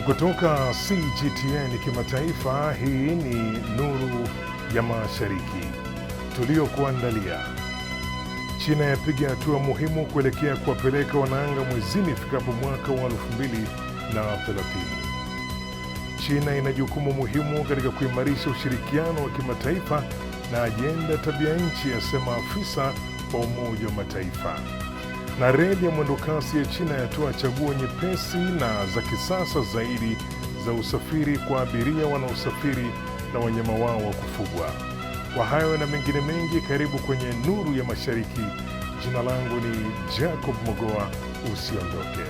Kutoka CGTN Kimataifa, hii ni Nuru ya Mashariki tuliokuandalia. China yapiga hatua muhimu kuelekea kuwapeleka wanaanga mwezini ifikapo mwaka wa 2030. China ina jukumu muhimu katika kuimarisha ushirikiano wa kimataifa na ajenda tabia nchi, asema afisa wa Umoja wa Mataifa. Na reli ya mwendokasi ya China yatoa chaguo nyepesi na za kisasa zaidi za usafiri kwa abiria wanaosafiri na wanyama wao wa kufugwa. Kwa hayo na mengine mengi, karibu kwenye Nuru ya Mashariki. Jina langu ni Jacob Mogoa. Usiondoke.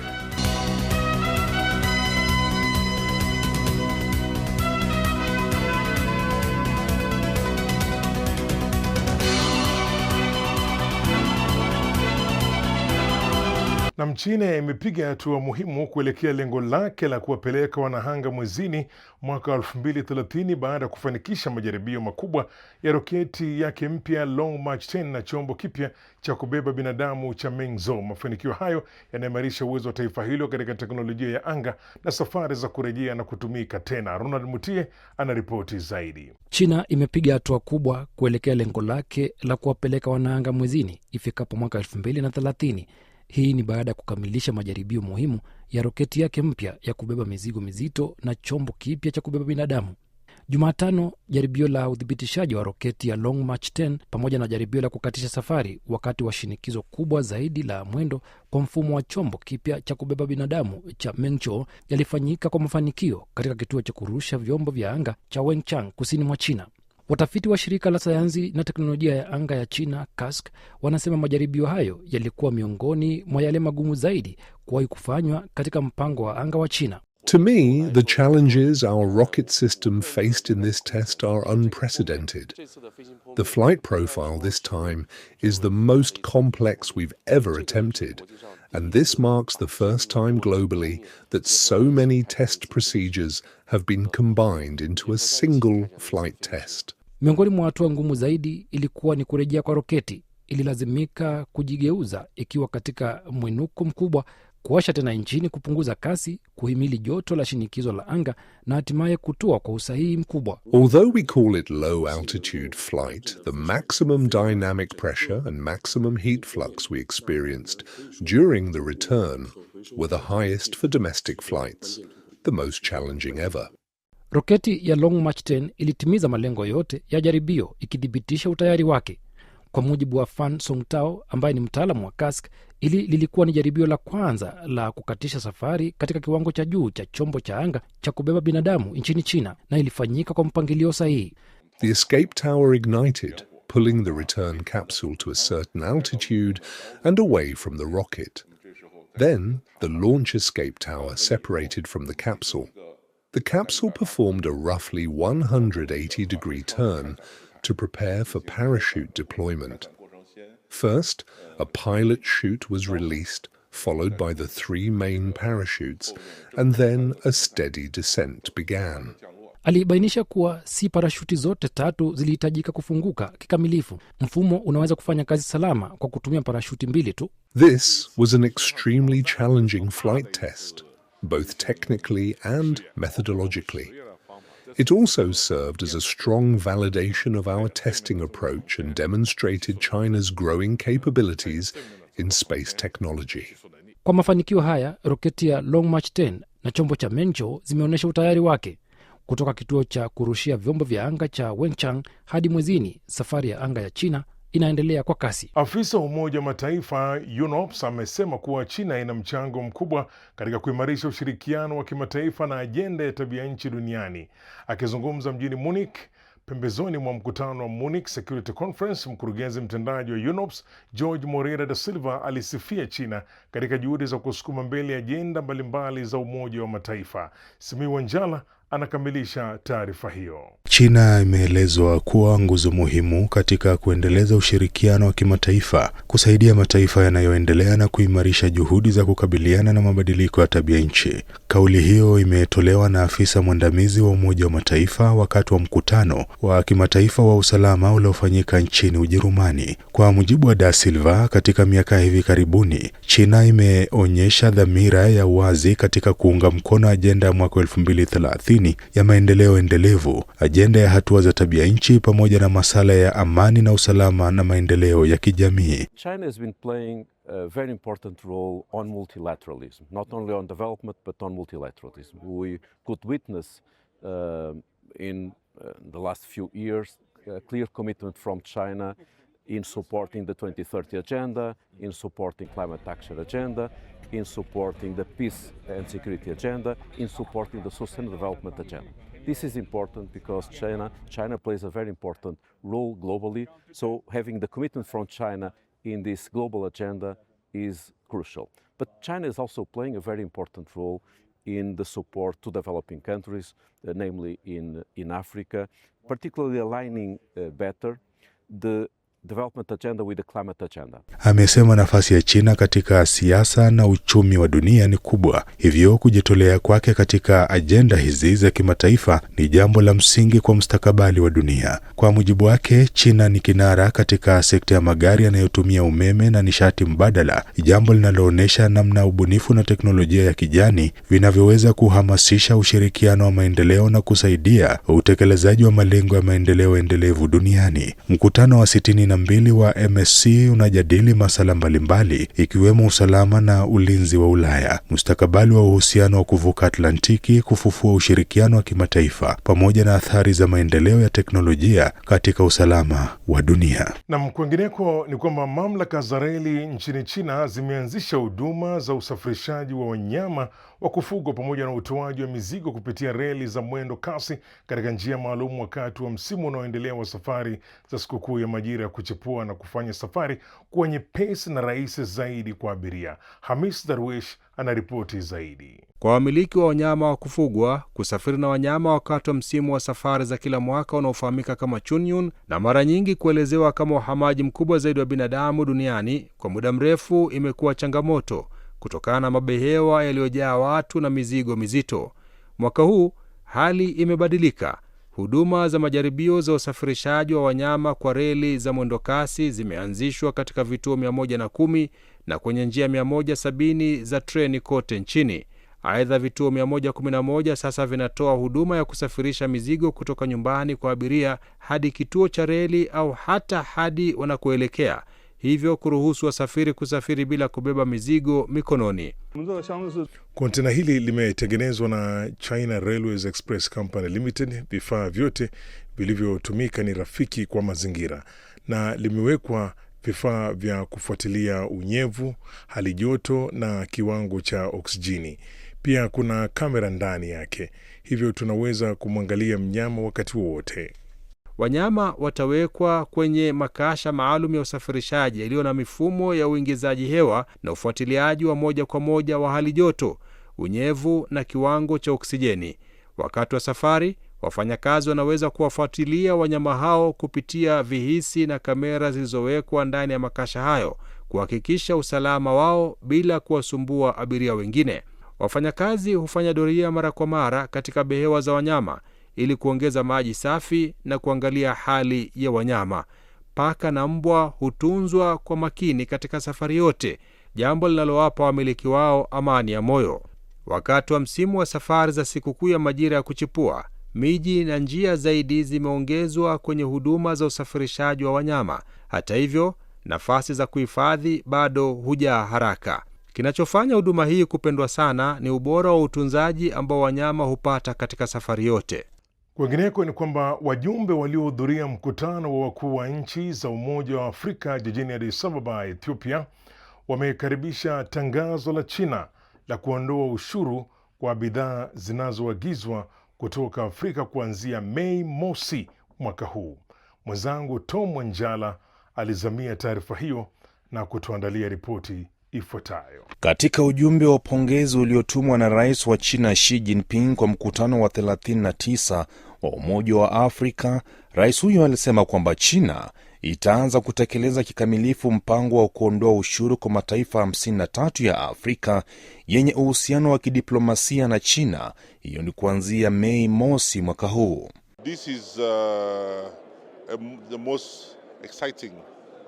Na China imepiga hatua muhimu kuelekea lengo lake la kuwapeleka wanahanga mwezini mwaka 2030 baada ya kufanikisha majaribio makubwa ya roketi yake mpya Long March 10 na chombo kipya cha kubeba binadamu cha Mengzhou. Mafanikio hayo yanaimarisha uwezo wa taifa hilo katika teknolojia ya anga na safari za kurejea na kutumika tena. Ronald Mutie anaripoti zaidi. China imepiga hatua kubwa kuelekea lengo lake la kuwapeleka wanahanga mwezini ifikapo mwaka 2030. Hii ni baada ya kukamilisha majaribio muhimu ya roketi yake mpya ya kubeba mizigo mizito na chombo kipya cha kubeba binadamu. Jumatano, jaribio la udhibitishaji wa roketi ya Long March 10 pamoja na jaribio la kukatisha safari wakati wa shinikizo kubwa zaidi la mwendo kwa mfumo wa chombo kipya cha kubeba binadamu cha Mengzhou yalifanyika kwa mafanikio katika kituo cha kurusha vyombo vya anga cha Wenchang kusini mwa China. Watafiti wa shirika la sayansi na teknolojia ya anga ya China CASC wanasema majaribio hayo yalikuwa miongoni mwa yale magumu zaidi kuwahi kufanywa katika mpango wa anga wa China. To me, the challenges our rocket system faced in this test are unprecedented. The flight profile this time is the most complex we've ever attempted, and this marks the first time globally that so many test procedures have been combined into a single flight test. Miongoni mwa hatua ngumu zaidi ilikuwa ni kurejea kwa roketi. Ililazimika kujigeuza ikiwa katika mwinuko mkubwa, kuwasha tena injini, kupunguza kasi, kuhimili joto la shinikizo la anga na hatimaye kutua kwa usahihi mkubwa. Although we call it low altitude flight, the maximum dynamic pressure and maximum heat flux we experienced during the return were the highest for domestic flights, the most challenging ever. Roketi ya Long March 10 ilitimiza malengo yote ya jaribio ikithibitisha utayari wake. Kwa mujibu wa Fan Songtao ambaye ni mtaalamu wa CASC, ili lilikuwa ni jaribio la kwanza la kukatisha safari katika kiwango cha juu cha chombo cha anga cha kubeba binadamu nchini China, na ilifanyika kwa mpangilio sahihi. The escape tower ignited, pulling the return capsule to a certain altitude and away from the rocket. Then, the launch escape tower separated from the capsule. The capsule performed a roughly 180-degree turn to prepare for parachute deployment. First, a pilot chute was released, followed by the 3 main parachutes, and then a steady descent began. Alibainisha kuwa si parashuti zote 3 zilihitajika kufunguka kikamilifu. Mfumo unaweza kufanya kazi salama kwa kutumia parashuti 2 tu. This was an extremely challenging flight test, both technically and methodologically. It also served as a strong validation of our testing approach and demonstrated China's growing capabilities in space technology. Kwa mafanikio haya, roketi ya Long March 10 na chombo cha Mengzhou zimeonyesha utayari wake. Kutoka kituo cha kurushia vyombo vya anga cha Wenchang hadi mwezini, safari ya anga ya China inaendelea kwa kasi. Afisa wa Umoja wa Mataifa UNOPS amesema kuwa China ina mchango mkubwa katika kuimarisha ushirikiano wa kimataifa na ajenda ya tabia nchi duniani. Akizungumza mjini Munich pembezoni mwa mkutano wa Munich Security Conference, mkurugenzi mtendaji wa UNOPS George Moreira da Silva alisifia China katika juhudi za kusukuma mbele ajenda mbalimbali za Umoja wa Mataifa. Simiyu Wanjala anakamilisha taarifa hiyo. China imeelezwa kuwa nguzo muhimu katika kuendeleza ushirikiano wa kimataifa, kusaidia mataifa yanayoendelea na kuimarisha juhudi za kukabiliana na mabadiliko ya tabia nchi. Kauli hiyo imetolewa na afisa mwandamizi wa Umoja wa Mataifa wakati wa mkutano wa kimataifa wa usalama uliofanyika nchini Ujerumani. Kwa mujibu wa Da Silva, katika miaka hivi karibuni, China imeonyesha dhamira ya wazi katika kuunga mkono ajenda ya mwaka 2030 ya maendeleo endelevu, ajenda ya hatua za tabia nchi pamoja na masuala ya amani na usalama na maendeleo ya kijamii. China has been playing a very important role on multilateralism, not only on development but on multilateralism. We could witness in the last few years a clear commitment from China in supporting the 2030 agenda, in supporting climate action agenda, in supporting the peace and security agenda, in supporting the sustainable development agenda. This is important because China plays a very important role globally, so having the commitment from China in this global agenda is crucial. But China is also playing a very important role in the support to developing countries, namely in Africa, particularly aligning better the development agenda with the climate agenda. Amesema nafasi ya China katika siasa na uchumi wa dunia ni kubwa, hivyo kujitolea kwake katika ajenda hizi za kimataifa ni jambo la msingi kwa mustakabali wa dunia. Kwa mujibu wake, China ni kinara katika sekta ya magari yanayotumia umeme na nishati mbadala, jambo linaloonyesha namna ubunifu na teknolojia ya kijani vinavyoweza kuhamasisha ushirikiano wa maendeleo na kusaidia utekelezaji wa malengo ya maendeleo endelevu duniani. Mkutano wa 62 wa MSC unajadili masuala mbalimbali ikiwemo usalama na ulinzi wa Ulaya, mustakabali wa uhusiano wa kuvuka Atlantiki, kufufua ushirikiano wa kimataifa pamoja na athari za maendeleo ya teknolojia katika usalama wa dunia. Na kwingineko ni kwamba mamlaka za reli nchini China zimeanzisha huduma za usafirishaji wa wanyama wa kufugwa pamoja na utoaji wa mizigo kupitia reli za mwendo kasi katika njia maalum wakati wa msimu unaoendelea wa safari za sikukuu ya majira ya kuchipua na kufanya safari kuwa nyepesi na rahisi zaidi kwa abiria. Hamis Darwish anaripoti zaidi. Kwa wamiliki wa wanyama wa kufugwa, kusafiri na wanyama wakati wa msimu wa safari za kila mwaka unaofahamika kama Chunyun na mara nyingi kuelezewa kama uhamaji mkubwa zaidi wa binadamu duniani, kwa muda mrefu imekuwa changamoto kutokana na mabehewa yaliyojaa watu na mizigo mizito. Mwaka huu hali imebadilika. Huduma za majaribio za usafirishaji wa wanyama kwa reli za mwendokasi zimeanzishwa katika vituo 110 na kwenye njia 170 za treni kote nchini. Aidha, vituo 111 sasa vinatoa huduma ya kusafirisha mizigo kutoka nyumbani kwa abiria hadi kituo cha reli au hata hadi wanakoelekea, hivyo kuruhusu wasafiri kusafiri bila kubeba mizigo mikononi. Kontena hili limetengenezwa na China Railways Express Company Limited. Vifaa vyote vilivyotumika ni rafiki kwa mazingira na limewekwa vifaa vya kufuatilia unyevu, hali joto na kiwango cha oksijeni. Pia kuna kamera ndani yake, hivyo tunaweza kumwangalia mnyama wakati wowote. Wanyama watawekwa kwenye makasha maalum ya usafirishaji yaliyo na mifumo ya uingizaji hewa na ufuatiliaji wa moja kwa moja wa hali joto, unyevu na kiwango cha oksijeni. Wakati wa safari, wafanyakazi wanaweza kuwafuatilia wanyama hao kupitia vihisi na kamera zilizowekwa ndani ya makasha hayo, kuhakikisha usalama wao bila kuwasumbua abiria wengine. Wafanyakazi hufanya doria mara kwa mara katika behewa za wanyama ili kuongeza maji safi na kuangalia hali ya wanyama. Paka na mbwa hutunzwa kwa makini katika safari yote, jambo linalowapa wamiliki wao amani ya moyo. Wakati wa msimu wa safari za sikukuu ya majira ya kuchipua, miji na njia zaidi zimeongezwa kwenye huduma za usafirishaji wa wanyama. Hata hivyo, nafasi za kuhifadhi bado hujaa haraka. Kinachofanya huduma hii kupendwa sana ni ubora wa utunzaji ambao wanyama hupata katika safari yote. Kwingineko ni kwamba wajumbe waliohudhuria mkutano wa wakuu wa nchi za Umoja wa Afrika jijini Addis Ababa, Ethiopia, wamekaribisha tangazo la China la kuondoa ushuru kwa bidhaa zinazoagizwa kutoka Afrika kuanzia Mei mosi mwaka huu. Mwenzangu Tom Wanjala alizamia taarifa hiyo na kutuandalia ripoti ifuatayo. Katika ujumbe wa pongezi uliotumwa na rais wa China Xi Jinping kwa mkutano wa 39 wa Umoja wa Afrika, rais huyo alisema kwamba China itaanza kutekeleza kikamilifu mpango wa kuondoa ushuru kwa mataifa 53 ya Afrika yenye uhusiano wa kidiplomasia na China. Hiyo ni kuanzia Mei mosi mwaka huu. This is the most exciting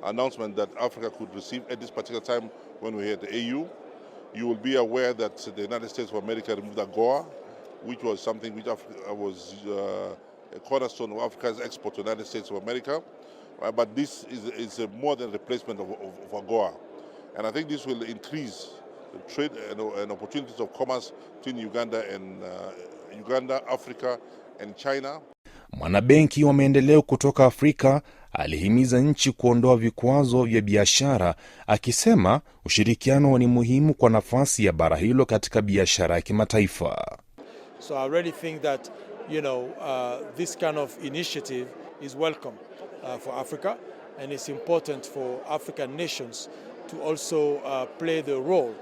announcement that Africa could receive at this particular time when we're at the AU. You will be aware that the United States of America removed AGOA, which was something which was a cornerstone of Africa's export to the United States of America. But this is more than a replacement of AGOA. And I think this will increase the trade and opportunities of commerce between Uganda, Africa and China. Mwanabenki wa maendeleo kutoka Afrika alihimiza nchi kuondoa vikwazo vya biashara, akisema ushirikiano ni muhimu kwa nafasi ya bara hilo katika biashara ya kimataifa. So I really think that this kind of initiative is welcome for Africa, and it's important for African nations to also play the role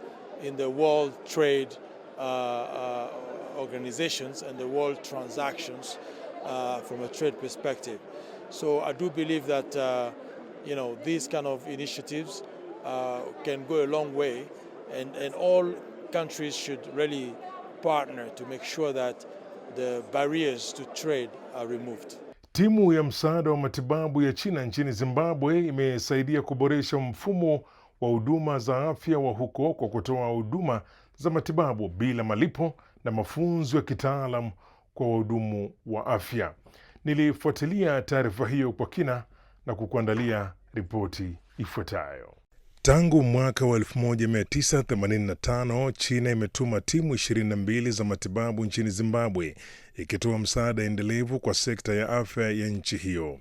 in the world trade organizations and the world transactions from a trade perspective. So I do believe that these kind of initiatives can go a long way, and all countries should really partner to make sure that the barriers to trade are removed. Timu ya msaada wa matibabu ya China nchini Zimbabwe imesaidia kuboresha mfumo wa huduma za afya wa huko kwa kutoa huduma za matibabu bila malipo na mafunzo ya kitaalam kwa wahudumu wa afya. Nilifuatilia taarifa hiyo kwa kina na kukuandalia ripoti ifuatayo. Tangu mwaka wa 1985, China imetuma timu 22 za matibabu nchini Zimbabwe, ikitoa msaada endelevu kwa sekta ya afya ya nchi hiyo.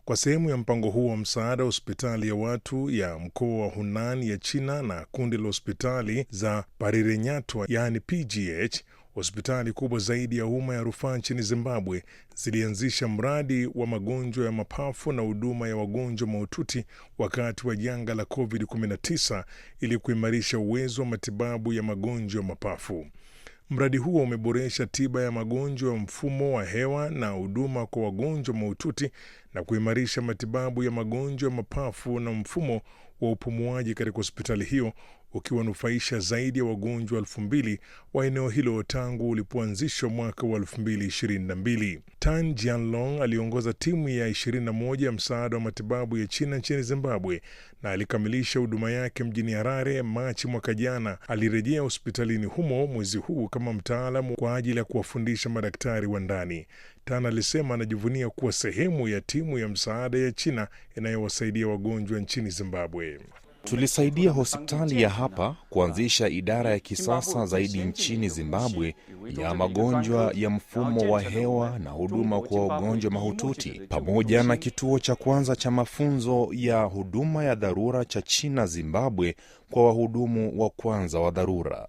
Kwa sehemu ya mpango huu wa msaada, hospitali ya watu ya mkoa wa Hunan ya China na kundi la hospitali za Parirenyatwa yani PGH, hospitali kubwa zaidi ya umma ya rufaa nchini Zimbabwe, zilianzisha mradi wa magonjwa ya mapafu na huduma ya wagonjwa mahututi wakati wa janga la COVID-19 ili kuimarisha uwezo wa matibabu ya magonjwa ya mapafu. Mradi huo umeboresha tiba ya magonjwa ya mfumo wa hewa na huduma kwa wagonjwa mahututi na kuimarisha matibabu ya magonjwa ya mapafu na mfumo wa upumuaji katika hospitali hiyo, ukiwanufaisha zaidi ya wagonjwa 2,000 wa eneo hilo tangu ulipoanzishwa mwaka wa 2022. Tan Jianlong aliongoza timu ya 21 ya msaada wa matibabu ya China nchini Zimbabwe na alikamilisha huduma yake mjini Harare Machi mwaka jana. Alirejea hospitalini humo mwezi huu kama mtaalamu kwa ajili ya kuwafundisha madaktari wa ndani. Tan alisema anajivunia kuwa sehemu ya timu ya msaada ya China inayowasaidia wagonjwa nchini Zimbabwe. Tulisaidia hospitali ya hapa kuanzisha idara ya kisasa zaidi nchini Zimbabwe ya magonjwa ya mfumo wa hewa na huduma kwa wagonjwa mahututi, pamoja na kituo cha kwanza cha mafunzo ya huduma ya dharura cha China Zimbabwe kwa wahudumu wa kwanza wa dharura.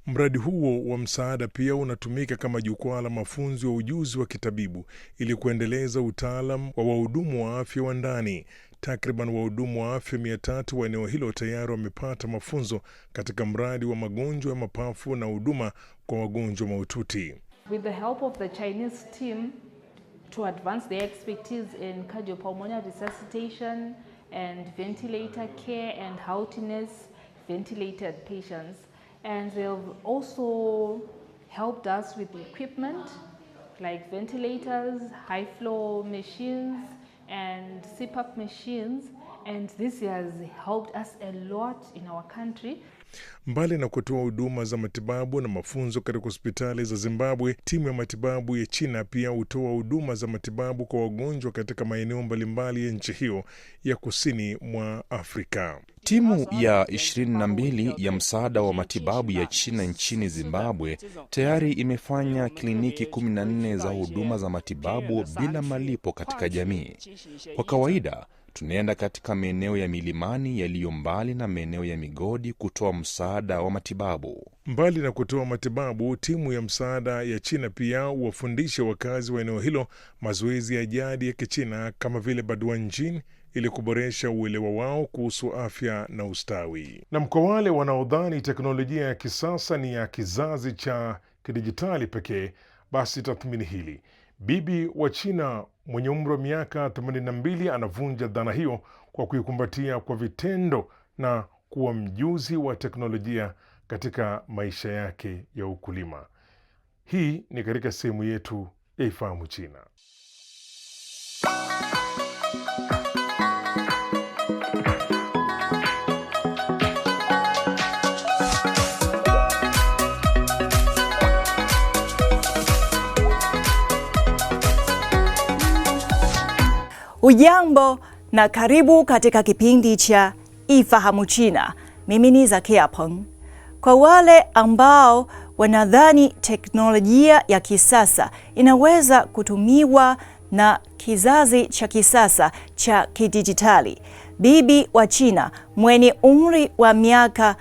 Mradi huo wa msaada pia unatumika kama jukwaa la mafunzo ya ujuzi wa kitabibu ili kuendeleza utaalam wa wahudumu wa afya wa ndani. Takriban wahudumu wa afya 300 wa eneo hilo tayari wamepata mafunzo katika mradi wa magonjwa ya mapafu na huduma kwa wagonjwa mahututi. With the help of the Chinese team to advance their expertise in cardiopulmonary resuscitation and ventilator care and how to nurse ventilated patients. And they've also helped us with equipment like ventilators, high flow machines and CPAP machines, and this has helped us a lot in our country. Mbali na kutoa huduma za matibabu na mafunzo katika hospitali za Zimbabwe, timu ya matibabu ya China pia hutoa huduma za matibabu kwa wagonjwa katika maeneo mbalimbali ya nchi hiyo ya kusini mwa Afrika. Timu ya 22 ya msaada wa matibabu ya China nchini Zimbabwe tayari imefanya kliniki 14 za huduma za matibabu bila malipo katika jamii. Kwa kawaida, tunaenda katika maeneo ya milimani yaliyo mbali na maeneo ya migodi kutoa msaada wa matibabu. Mbali na kutoa matibabu, timu ya msaada ya China pia huwafundisha wakazi wa eneo hilo mazoezi ya jadi ya Kichina kama vile Baduanjin, ili kuboresha uelewa wao kuhusu afya na ustawi. Na kwa wale wanaodhani teknolojia ya kisasa ni ya kizazi cha kidijitali pekee, basi tathmini hili. Bibi wa China mwenye umri wa miaka 82 anavunja dhana hiyo kwa kuikumbatia kwa vitendo na kuwa mjuzi wa teknolojia katika maisha yake ya ukulima. Hii ni katika sehemu yetu ya Ifahamu China. Ujambo na karibu katika kipindi cha Ifahamu China. Mimi ni Zakia Peng. Kwa wale ambao wanadhani teknolojia ya kisasa inaweza kutumiwa na kizazi cha kisasa cha kidijitali, bibi wa China mwenye umri wa miaka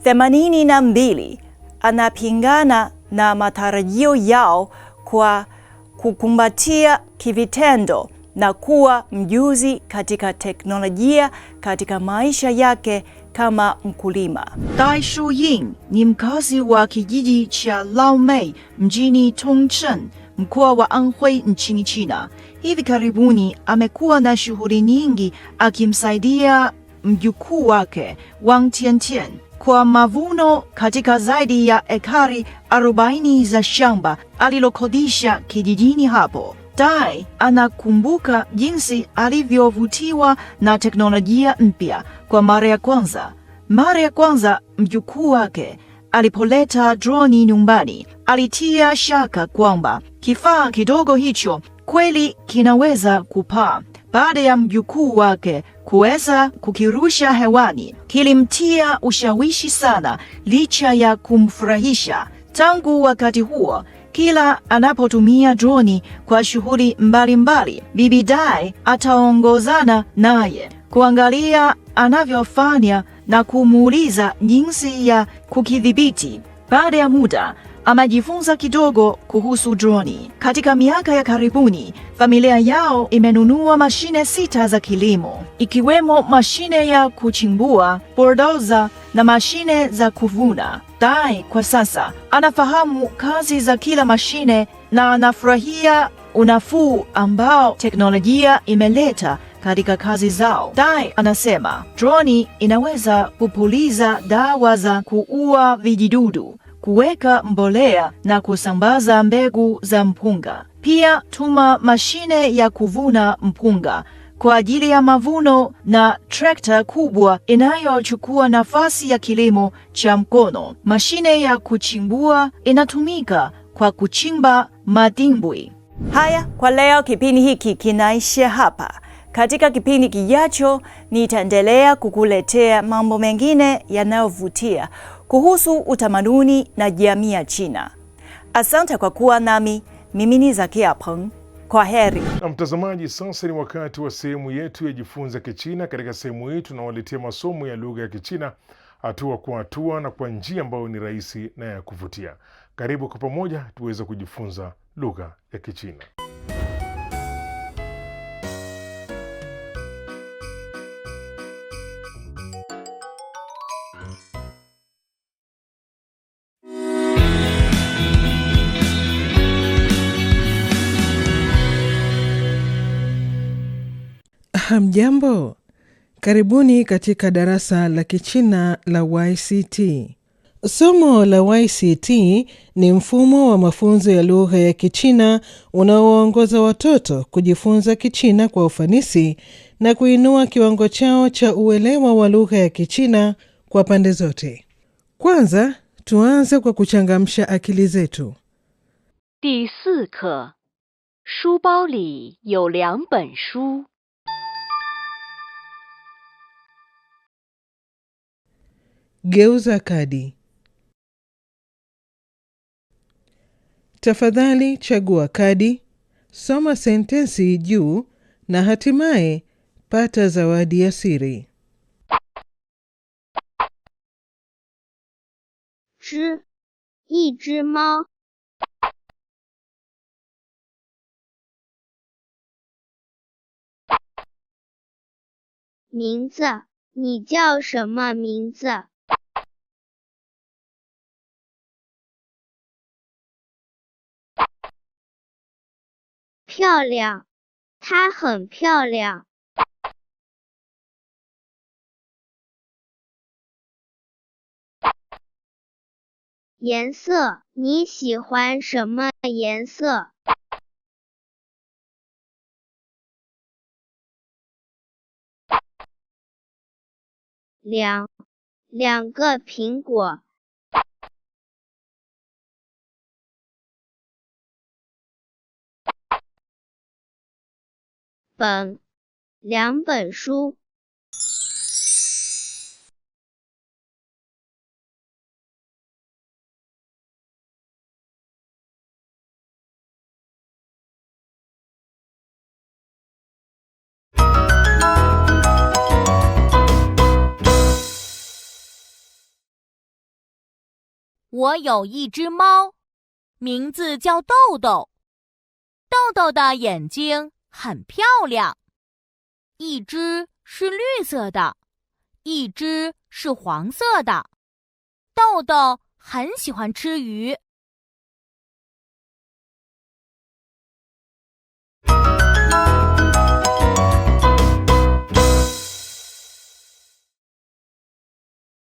82 anapingana na matarajio yao kwa kukumbatia kivitendo na kuwa mjuzi katika teknolojia katika maisha yake kama mkulima. Dai Shuying ni mkazi wa kijiji cha Laomei mjini Tongcheng, mkoa wa Anhui nchini China. Hivi karibuni amekuwa na shughuli nyingi akimsaidia mjukuu wake Wang Tiantian kwa mavuno katika zaidi ya ekari 40 za shamba alilokodisha kijijini hapo. Dai anakumbuka jinsi alivyovutiwa na teknolojia mpya kwa mara ya kwanza. Mara ya kwanza mjukuu wake alipoleta droni nyumbani, alitia shaka kwamba kifaa kidogo hicho kweli kinaweza kupaa. Baada ya mjukuu wake kuweza kukirusha hewani, kilimtia ushawishi sana licha ya kumfurahisha. Tangu wakati huo, kila anapotumia droni kwa shughuli mbalimbali, Bibi Dai ataongozana naye kuangalia anavyofanya na kumuuliza jinsi ya kukidhibiti. Baada ya muda, amejifunza kidogo kuhusu droni. Katika miaka ya karibuni, familia yao imenunua mashine 6 za kilimo, ikiwemo mashine ya kuchimbua, bulldozer na mashine za kuvuna. Dai kwa sasa anafahamu kazi za kila mashine na anafurahia unafuu ambao teknolojia imeleta katika kazi zao. Dai anasema droni inaweza kupuliza dawa za kuua vijidudu, kuweka mbolea na kusambaza mbegu za mpunga. Pia tuma mashine ya kuvuna mpunga kwa ajili ya mavuno na trekta kubwa inayochukua nafasi ya kilimo cha mkono. Mashine ya kuchimbua inatumika kwa kuchimba madimbwi. Haya, kwa leo kipindi hiki kinaishia hapa. Katika kipindi kijacho nitaendelea kukuletea mambo mengine yanayovutia kuhusu utamaduni na jamii ya China. Asante kwa kuwa nami. Mimi ni Zakia Peng. Kwa heri. Na mtazamaji, sasa ni wakati wa sehemu yetu ya Jifunze Kichina. Katika sehemu hii tunawaletea masomo ya lugha ya Kichina hatua kwa hatua na kwa njia ambayo ni rahisi na ya kuvutia. Karibu kwa pamoja tuweze kujifunza lugha ya Kichina. Hamjambo, karibuni katika darasa la Kichina la YCT. Somo la YCT ni mfumo wa mafunzo ya lugha ya Kichina unaowaongoza watoto kujifunza Kichina kwa ufanisi na kuinua kiwango chao cha uelewa wa lugha ya Kichina kwa pande zote. Kwanza, tuanze kwa kuchangamsha akili zetu. 第4课，书包里有2本书。 Geuza kadi. Tafadhali chagua kadi, soma sentensi juu na hatimaye pata zawadi ya siri. 一只猫。名字，你叫什么名字？漂亮，她很漂亮。颜色，你喜欢什么颜色？两个苹果。两本书。我有一只猫，名字叫豆豆。豆豆的眼睛很漂亮，一只是绿色的，一只是黄色的。豆豆很喜欢吃鱼。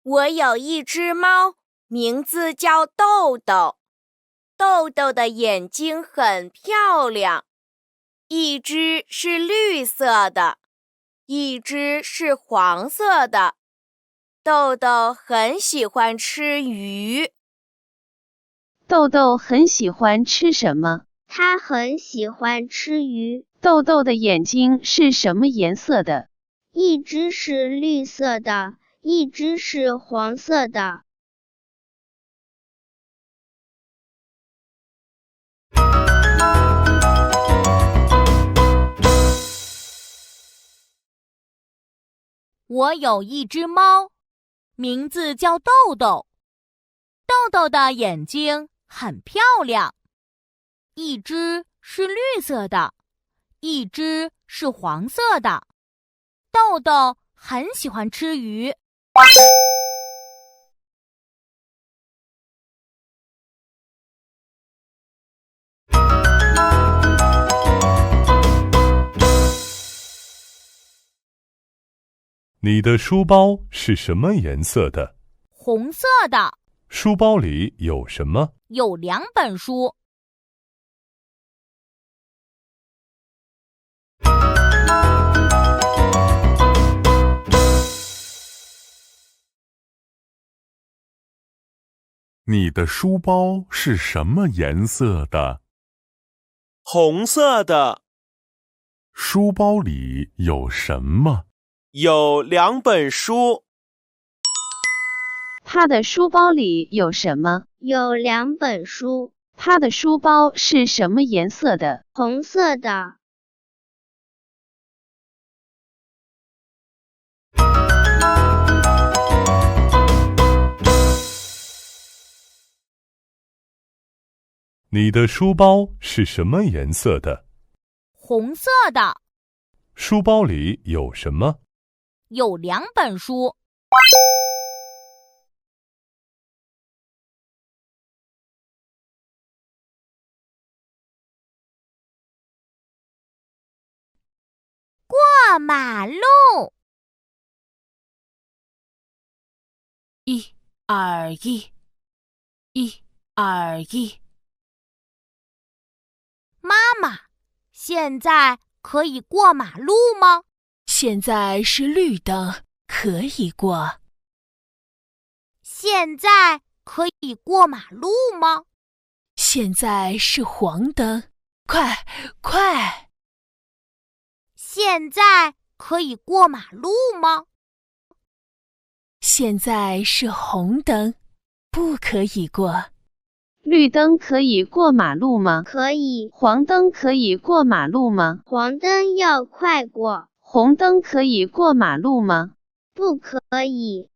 我有一只猫，名字叫豆豆。豆豆的眼睛很漂亮，一只是绿色的，一只是黄色的。豆豆很喜欢吃鱼。豆豆很喜欢吃什么？他很喜欢吃鱼。豆豆的眼睛是什么颜色的？一只是绿色的，一只是黄色的。我有一只猫，名字叫豆豆。豆豆的眼睛很漂亮，一只是绿色的，一只是黄色的。豆豆很喜欢吃鱼。你的书包是什么颜色的？红色的。书包里有什么？有2本书。你的书包是什么颜色的？红色的。书包里有什么？有2本书。他的书包里有什么？有2本书。他的书包是什么颜色的？红色的。你的书包是什么颜色的？红色的。书包里有什么？有2本书。过马路。1、2、1，1、2、1。妈妈，现在可以过马路吗？现在是绿灯，可以过。现在可以过马路吗？现在是黄灯，快快！现在可以过马路吗？现在是红灯，不可以过。绿灯可以过马路吗？可以。黄灯可以过马路吗？黄灯要快过。红灯可以过马路吗？不可以。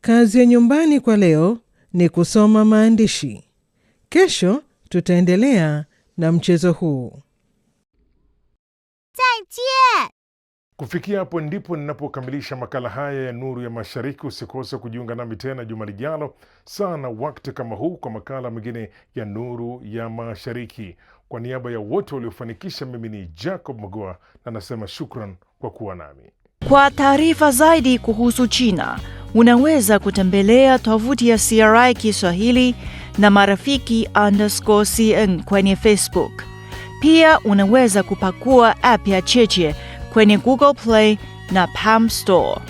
Kazi ya nyumbani kwa leo ni kusoma maandishi. Kesho tutaendelea na mchezo huu. 再见。Kufikia hapo ndipo ninapokamilisha makala haya ya Nuru ya Mashariki. Usikose kujiunga nami tena juma lijalo sana wakati kama huu kwa makala mengine ya Nuru ya Mashariki. Kwa niaba ya wote waliofanikisha, mimi ni Jacob Magoa na nasema shukran kwa kuwa nami. Kwa taarifa zaidi kuhusu China, unaweza kutembelea tovuti ya CRI Kiswahili na marafiki_CN kwenye Facebook. Pia unaweza kupakua app ya Cheche kwenye Google Play na Palm Store.